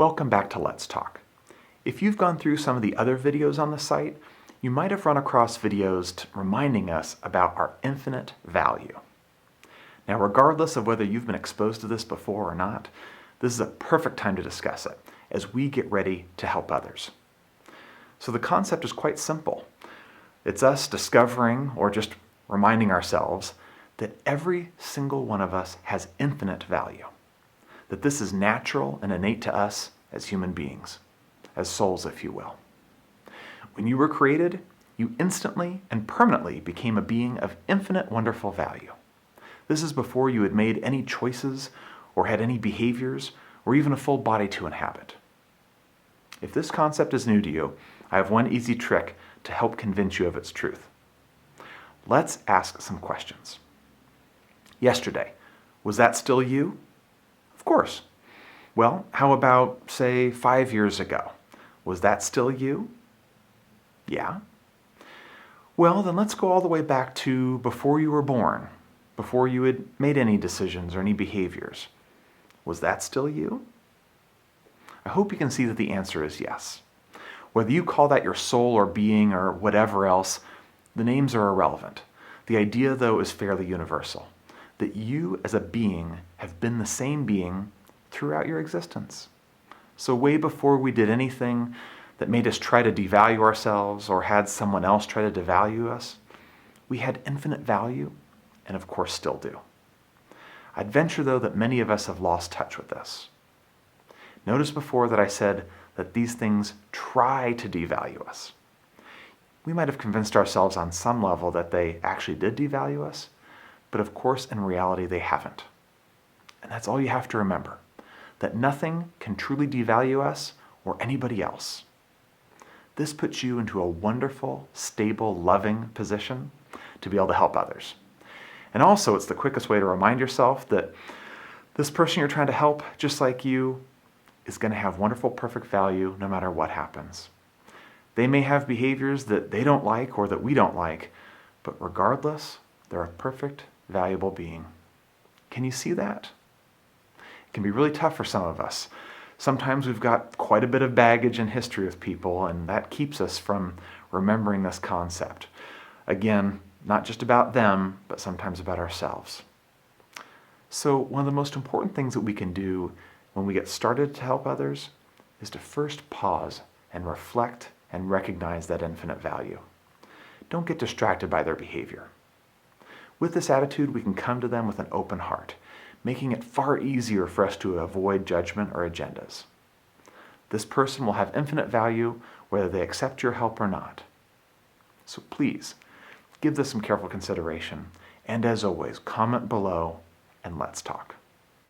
Welcome back to Let's Talk. If you've gone through some of the other videos on the site, you might have run across videos reminding us about our infinite value. Now, regardless of whether you've been exposed to this before or not, this is a perfect time to discuss it as we get ready to help others. So the concept is quite simple. It's us discovering or just reminding ourselves that every single one of us has infinite value. That this is natural and innate to us as human beings, as souls, if you will. When you were created, you instantly and permanently became a being of infinite wonderful value. This is before you had made any choices or had any behaviors or even a full body to inhabit. If this concept is new to you, I have one easy trick to help convince you of its truth. Let's ask some questions. Yesterday, was that still you? Of course. Well, how about, say, 5 years ago? Was that still you? Yeah. Well, then let's go all the way back to before you were born, before you had made any decisions or any behaviors. Was that still you? I hope you can see that the answer is yes. Whether you call that your soul or being or whatever else, the names are irrelevant. The idea, though, is fairly universal, that you as a being have been the same being throughout your existence. So way before we did anything that made us try to devalue ourselves or had someone else try to devalue us, we had infinite value and of course still do. I'd venture, though, that many of us have lost touch with this. Notice before that I said that these things try to devalue us. We might have convinced ourselves on some level that they actually did devalue us, but of course in reality they haven't. And that's all you have to remember, that nothing can truly devalue us or anybody else. This puts you into a wonderful, stable, loving position to be able to help others. And also it's the quickest way to remind yourself that this person you're trying to help, just like you, is going to have wonderful, perfect value no matter what happens. They may have behaviors that they don't like or that we don't like, but regardless, they're a perfect, valuable being. Can you see that? It can be really tough for some of us. Sometimes we've got quite a bit of baggage and history with people, and that keeps us from remembering this concept. Again, not just about them, but sometimes about ourselves. So one of the most important things that we can do when we get started to help others is to first pause and reflect and recognize that infinite value. Don't get distracted by their behavior. With this attitude, we can come to them with an open heart, making it far easier for us to avoid judgment or agendas. This person will have infinite value whether they accept your help or not. So please, give this some careful consideration, and as always, comment below and let's talk.